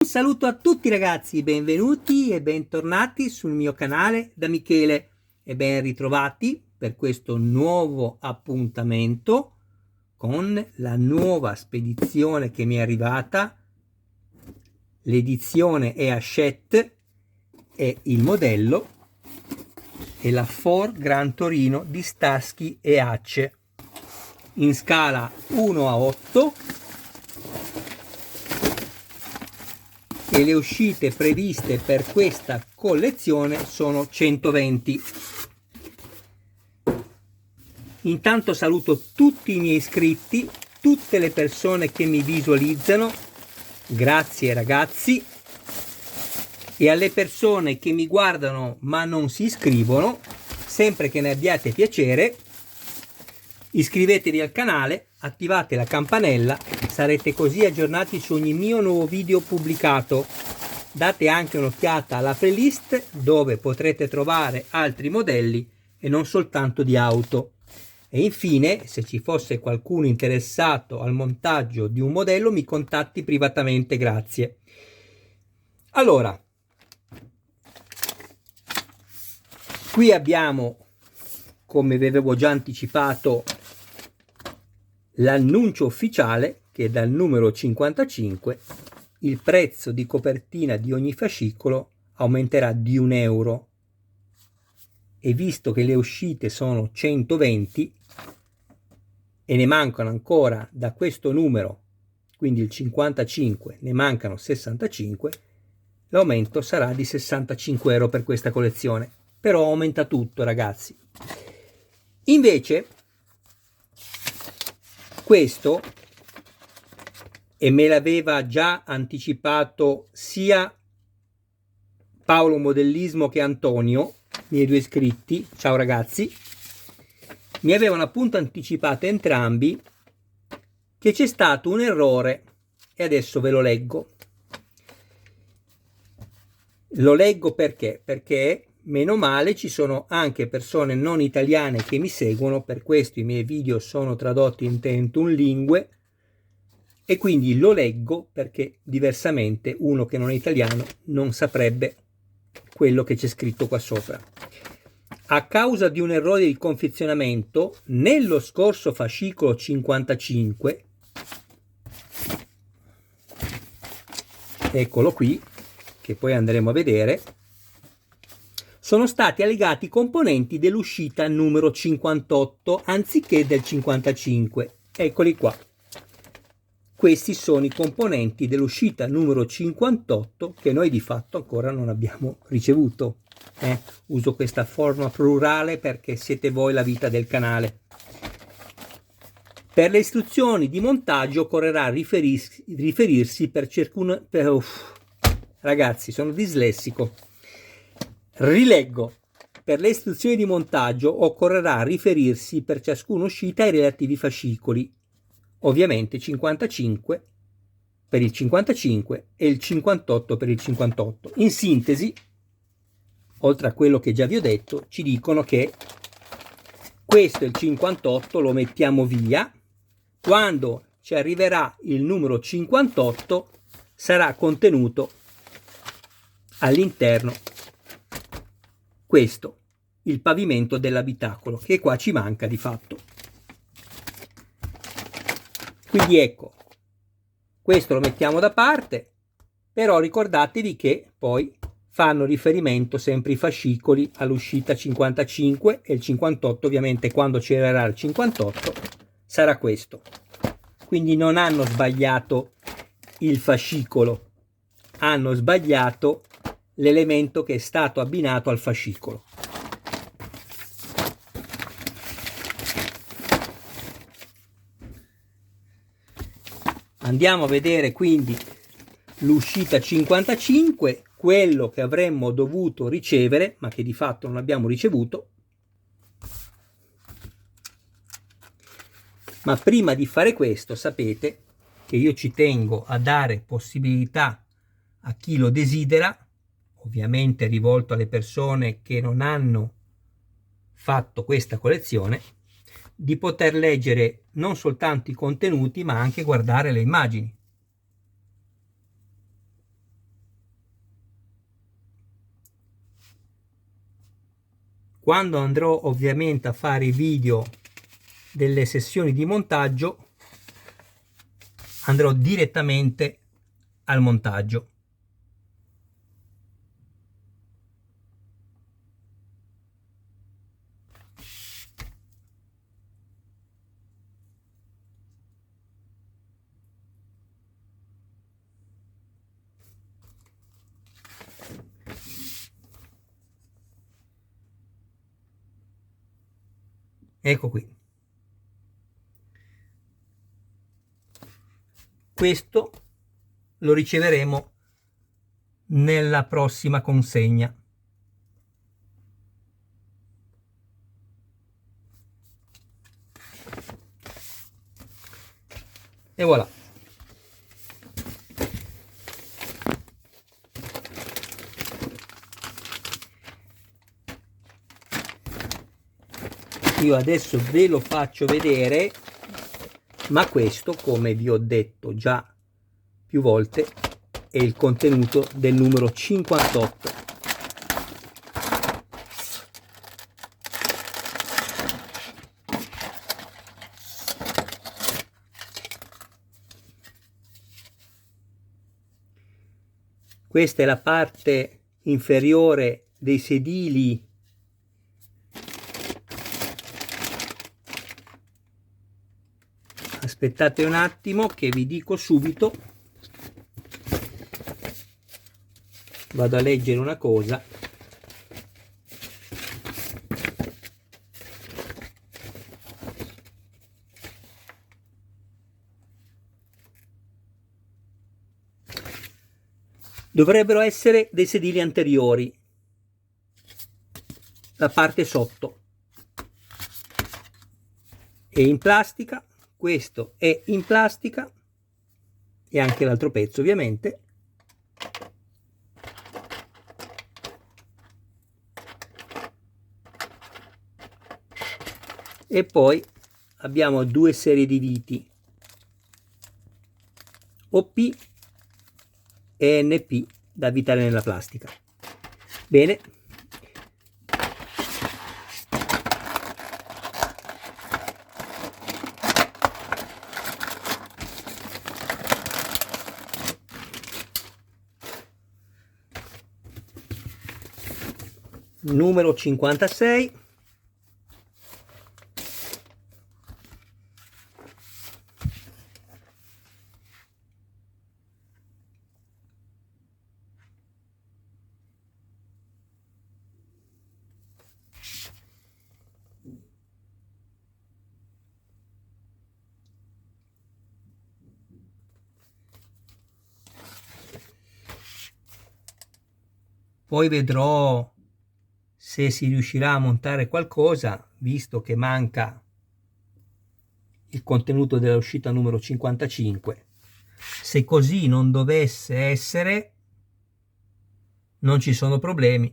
Un saluto a tutti ragazzi, benvenuti e bentornati sul mio canale da Michele e ben ritrovati per questo nuovo appuntamento con la nuova spedizione che mi è arrivata. L'edizione è Hachette e il modello è la Ford Gran Torino di Starsky e Hutch in scala 1:8 e le uscite previste per questa collezione sono 120. Intanto saluto tutti i miei iscritti, tutte le persone che mi visualizzano, grazie ragazzi, e alle persone che mi guardano ma non si iscrivono, sempre che ne abbiate piacere, iscrivetevi al canale, attivate la campanella, sarete così aggiornati su ogni mio nuovo video pubblicato. Date anche un'occhiata alla playlist dove potrete trovare altri modelli e non soltanto di auto. E infine, se ci fosse qualcuno interessato al montaggio di un modello, mi contatti privatamente, grazie. Allora, qui abbiamo, come vi avevo già anticipato, l'annuncio ufficiale che dal numero 55 il prezzo di copertina di ogni fascicolo aumenterà di €1. E visto che le uscite sono 120 e ne mancano ancora da questo numero, quindi il 55, ne mancano 65, l'aumento sarà di €65 per questa collezione. Però aumenta tutto ragazzi. Invece questo, e me l'aveva già anticipato sia Paolo Modellismo che Antonio, miei due iscritti, ciao ragazzi, mi avevano appunto anticipato entrambi che c'è stato un errore e adesso ve lo leggo. Lo leggo perché meno male ci sono anche persone non italiane che mi seguono, per questo i miei video sono tradotti in 31 lingue e quindi lo leggo perché diversamente uno che non è italiano non saprebbe quello che c'è scritto qua sopra. A causa di un errore di confezionamento, nello scorso fascicolo 55, eccolo qui, che poi andremo a vedere, sono stati allegati i componenti dell'uscita numero 58 anziché del 55. Eccoli qua. Questi sono i componenti dell'uscita numero 58 che noi di fatto ancora non abbiamo ricevuto. Uso questa forma plurale perché siete voi la vita del canale. Per le istruzioni di montaggio occorrerà riferirsi per ciascuno... Ragazzi, sono dislessico. Rileggo. Per le istruzioni di montaggio occorrerà riferirsi per ciascuna uscita ai relativi fascicoli. Ovviamente 55 per il 55 e il 58 per il 58. In sintesi, oltre a quello che già vi ho detto, ci dicono che questo è il 58, lo mettiamo via. Quando ci arriverà il numero 58 sarà contenuto all'interno questo, il pavimento dell'abitacolo, che qua ci manca di fatto. Quindi ecco, questo lo mettiamo da parte, però ricordatevi che poi fanno riferimento sempre i fascicoli all'uscita 55 e il 58, ovviamente quando ci arriverà il 58 sarà questo. Quindi non hanno sbagliato il fascicolo, hanno sbagliato l'elemento che è stato abbinato al fascicolo. Andiamo a vedere quindi l'uscita 55, quello che avremmo dovuto ricevere, ma che di fatto non abbiamo ricevuto. Ma prima di fare questo, sapete che io ci tengo a dare possibilità a chi lo desidera, ovviamente rivolto alle persone che non hanno fatto questa collezione, di poter leggere non soltanto i contenuti ma anche guardare le immagini. quando andrò ovviamente a fare i video delle sessioni di montaggio, andrò direttamente al montaggio. Ecco qui. Questo lo riceveremo nella prossima consegna. E voilà. Io adesso ve lo faccio vedere, ma questo, come vi ho detto già più volte, è il contenuto del numero 58. Questa è la parte inferiore dei sedili aspettate un attimo che vi dico subito, vado a leggere una cosa. Dovrebbero essere dei sedili anteriori, la parte sotto è in plastica, questo è in plastica e anche l'altro pezzo ovviamente. E poi abbiamo due serie di viti OP e NP da avvitare nella plastica. Bene. Numero 56. Poi vedrò se si riuscirà a montare qualcosa, visto che manca il contenuto dell'uscita numero 55. Se così non dovesse essere, non ci sono problemi.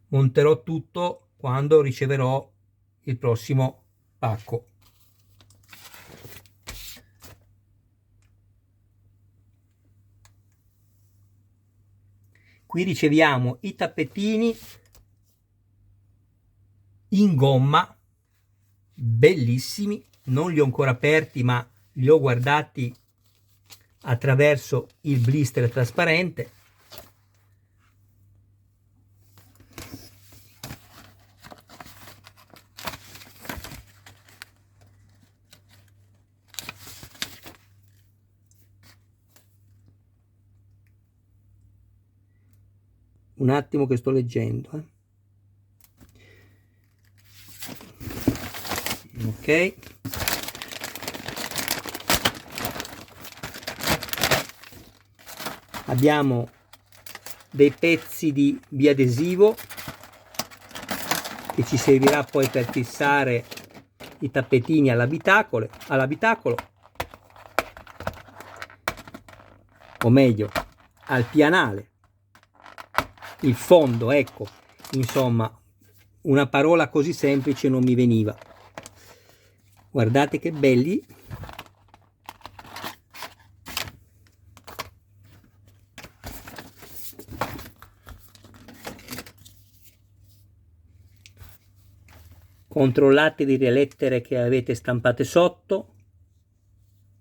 Monterò tutto quando riceverò il prossimo pacco. Qui riceviamo i tappetini in gomma, bellissimi, non li ho ancora aperti ma li ho guardati attraverso il blister trasparente. Un attimo che sto leggendo. Ok. Abbiamo dei pezzi di biadesivo che ci servirà poi per fissare i tappetini all'abitacolo, o meglio al pianale, il fondo, ecco, insomma una parola così semplice non mi veniva. Guardate che belli. Controllate le lettere che avete stampate sotto,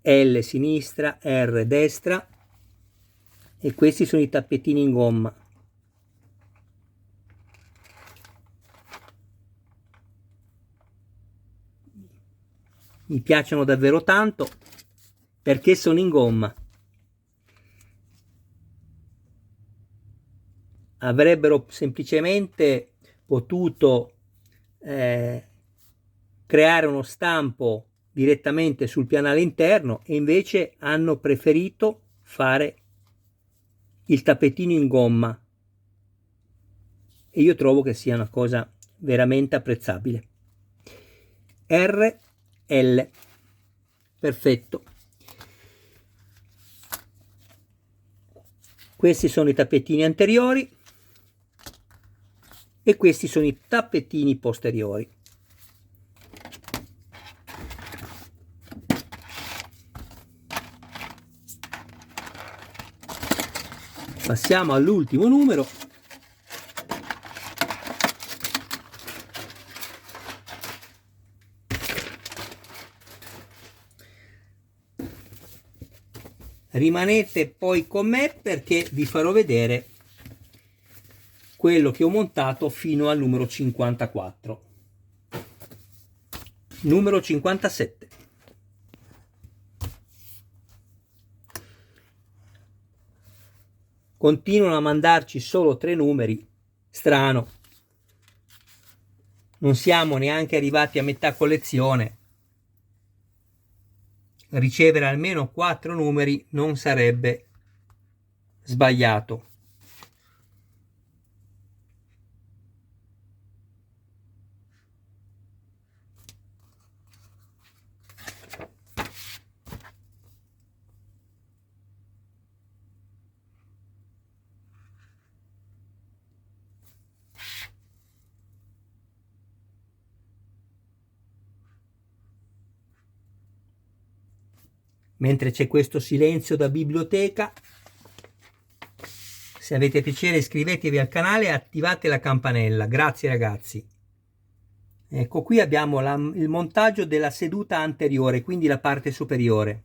L sinistra, R destra, e questi sono i tappetini in gomma. Mi piacciono davvero tanto perché sono in gomma. Avrebbero semplicemente potuto creare uno stampo direttamente sul pianale interno e invece hanno preferito fare il tappetino in gomma, e io trovo che sia una cosa veramente apprezzabile. RL, perfetto. Questi sono i tappetini anteriori e questi sono i tappetini posteriori. Passiamo all'ultimo numero. Rimanete poi con me perché vi farò vedere quello che ho montato fino al numero 54. Numero 57. Continuano a mandarci solo 3 numeri. Strano. Non siamo neanche arrivati a metà collezione. Ricevere almeno 4 numeri non sarebbe sbagliato. Mentre c'è questo silenzio da biblioteca, se avete piacere iscrivetevi al canale e attivate la campanella. Grazie ragazzi. Ecco, qui abbiamo il montaggio della seduta anteriore, quindi la parte superiore.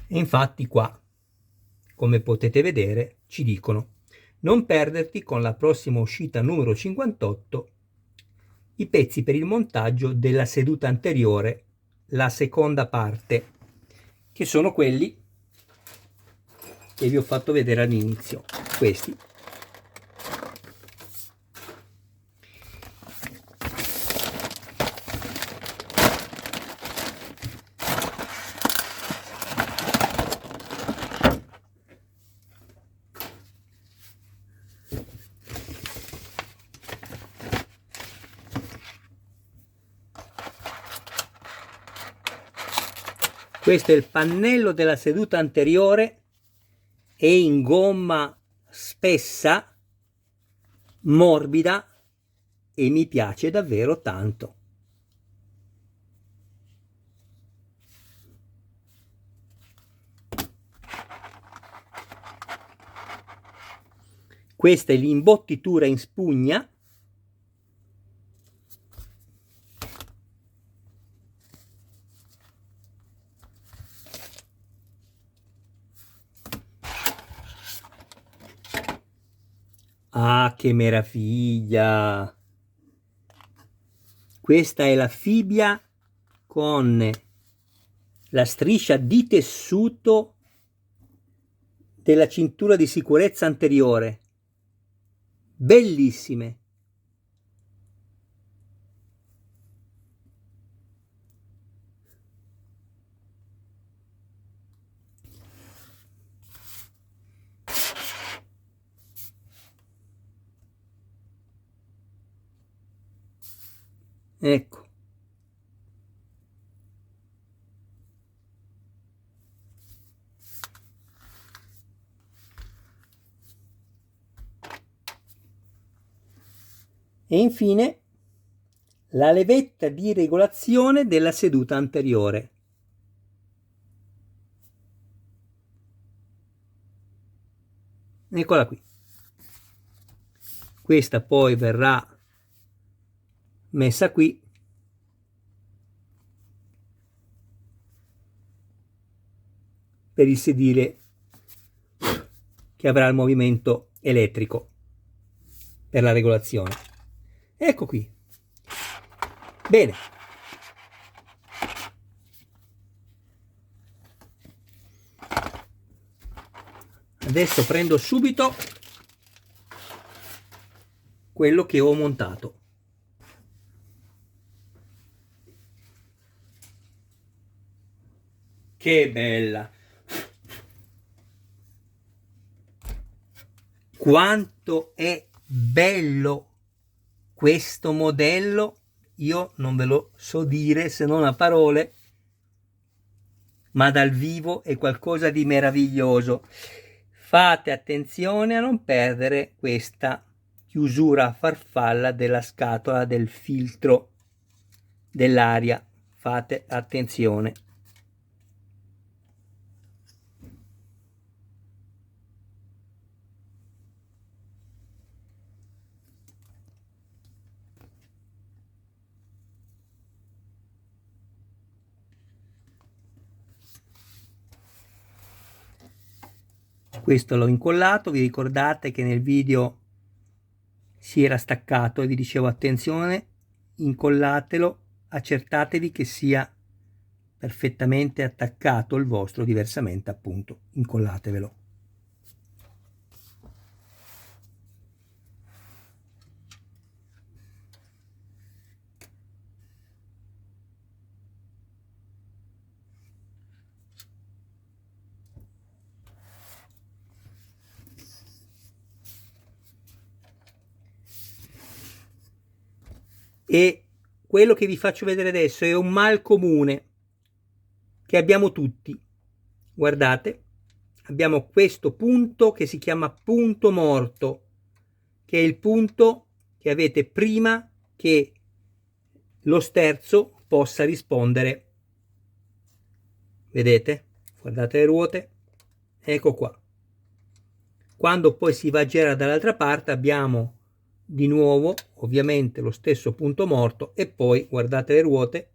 E infatti qua, come potete vedere, ci dicono: non perderti con la prossima uscita numero 58 i pezzi per il montaggio della seduta anteriore, la seconda parte, che sono quelli che vi ho fatto vedere all'inizio, questi. Questo è il pannello della seduta anteriore, è in gomma spessa, morbida, e mi piace davvero tanto. Questa è l'imbottitura in spugna. Ah, che meraviglia! Questa è la fibbia con la striscia di tessuto della cintura di sicurezza anteriore. Bellissime! Ecco. E infine la levetta di regolazione della seduta anteriore. eccola qui. Questa poi verrà messa qui per il sedile che avrà il movimento elettrico per la regolazione. Ecco qui. Bene. Adesso prendo subito quello che ho montato. Che bella! Quanto è bello questo modello, io non ve lo so dire se non a parole, ma dal vivo è qualcosa di meraviglioso. Fate attenzione a non perdere questa chiusura a farfalla della scatola del filtro dell'aria. Fate attenzione. Questo l'ho incollato, vi ricordate che nel video si era staccato e vi dicevo attenzione, incollatelo, accertatevi che sia perfettamente attaccato il vostro, diversamente appunto incollatevelo. E quello che vi faccio vedere adesso è un mal comune che abbiamo tutti. Guardate, abbiamo questo punto che si chiama punto morto, che è il punto che avete prima che lo sterzo possa rispondere. Vedete? Guardate le ruote. Ecco qua. Quando poi si va a girare dall'altra parte abbiamo di nuovo ovviamente lo stesso punto morto e poi guardate le ruote,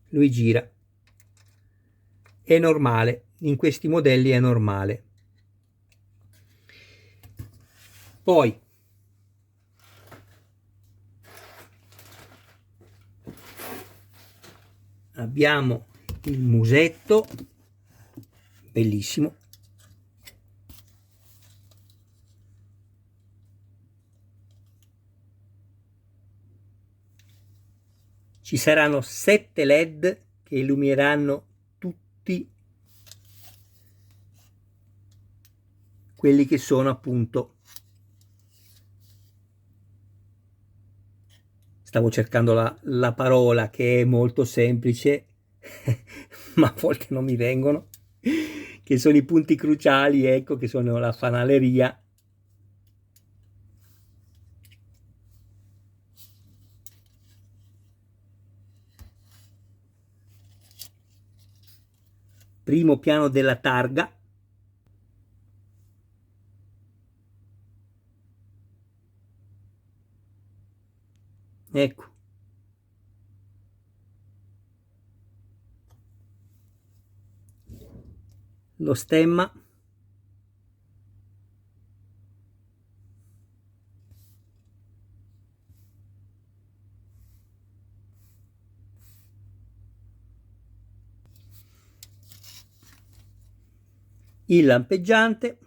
lui gira. È normale, in questi modelli è normale. Poi abbiamo il musetto, bellissimo. Ci saranno 7 LED che illumineranno tutti quelli che sono appunto, stavo cercando la parola che è molto semplice ma a volte non mi vengono, che sono i punti cruciali, ecco, che sono la fanaleria. Primo piano della targa. Ecco. Lo stemma. Il lampeggiante.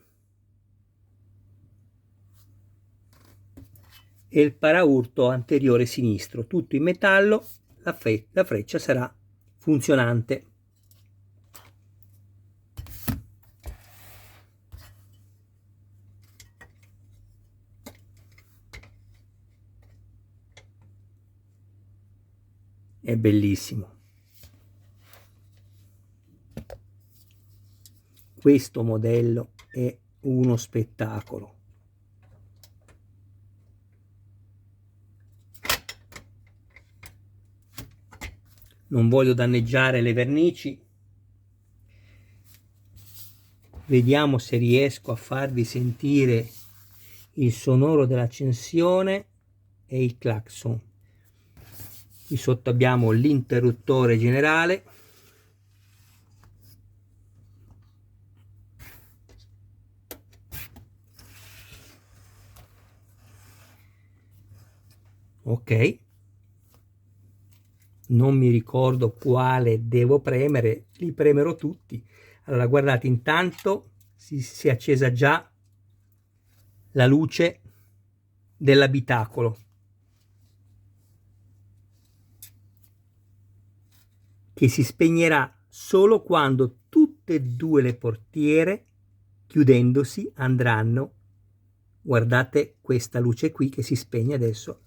E il paraurto anteriore sinistro, tutto in metallo, la freccia sarà funzionante. È bellissimo. Questo modello è uno spettacolo. Non voglio danneggiare le vernici. Vediamo se riesco a farvi sentire il sonoro dell'accensione e il clacson. Qui sotto abbiamo l'interruttore generale. Ok, non mi ricordo quale devo premere, li premerò tutti. Allora guardate, intanto si è accesa già la luce dell'abitacolo, che si spegnerà solo quando tutte e due le portiere, chiudendosi, andranno, guardate questa luce qui che si spegne adesso,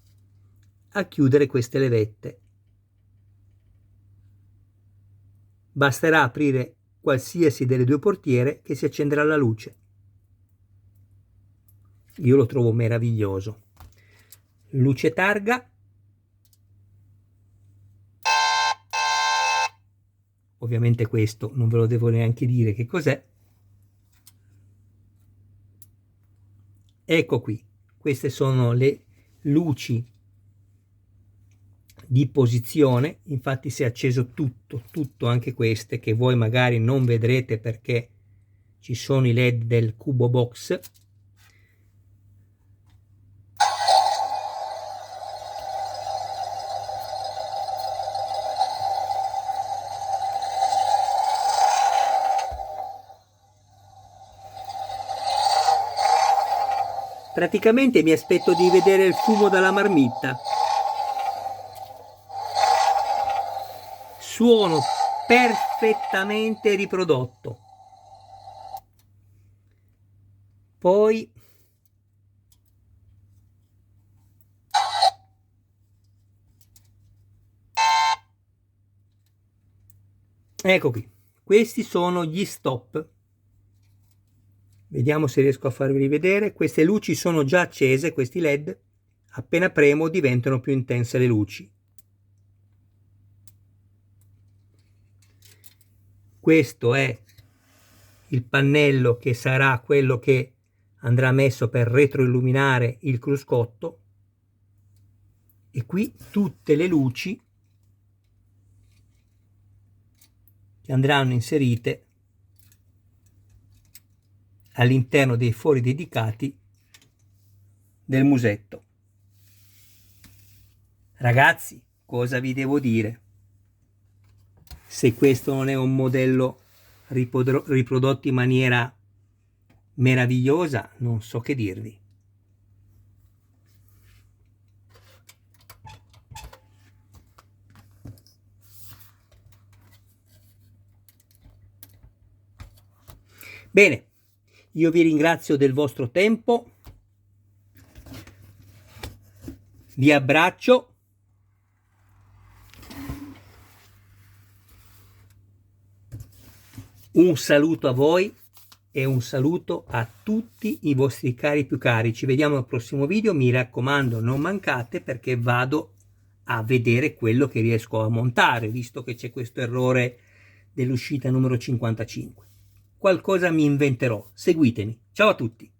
a chiudere queste levette. Basterà aprire qualsiasi delle due portiere che si accenderà la luce. Io lo trovo meraviglioso. Luce targa. Ovviamente questo non ve lo devo neanche dire che cos'è. Ecco qui, queste sono le luci di posizione. Infatti si è acceso tutto, anche queste che voi magari non vedrete perché ci sono i LED del Cubo Box. Praticamente mi aspetto di vedere il fumo dalla marmitta. Suono perfettamente riprodotto. Poi ecco qui, questi sono gli stop. Vediamo se riesco a farvi vedere. Queste luci sono già accese, questi LED. Appena premo diventano più intense le luci. Questo è il pannello che sarà quello che andrà messo per retroilluminare il cruscotto. E qui tutte le luci che andranno inserite all'interno dei fori dedicati del musetto. Ragazzi, cosa vi devo dire? Se questo non è un modello riprodotto in maniera meravigliosa, non so che dirvi. Bene, io vi ringrazio del vostro tempo, vi abbraccio. Un saluto a voi e un saluto a tutti i vostri cari più cari. Ci vediamo al prossimo video, mi raccomando non mancate perché vado a vedere quello che riesco a montare, visto che c'è questo errore dell'uscita numero 55. Qualcosa mi inventerò, seguitemi. Ciao a tutti!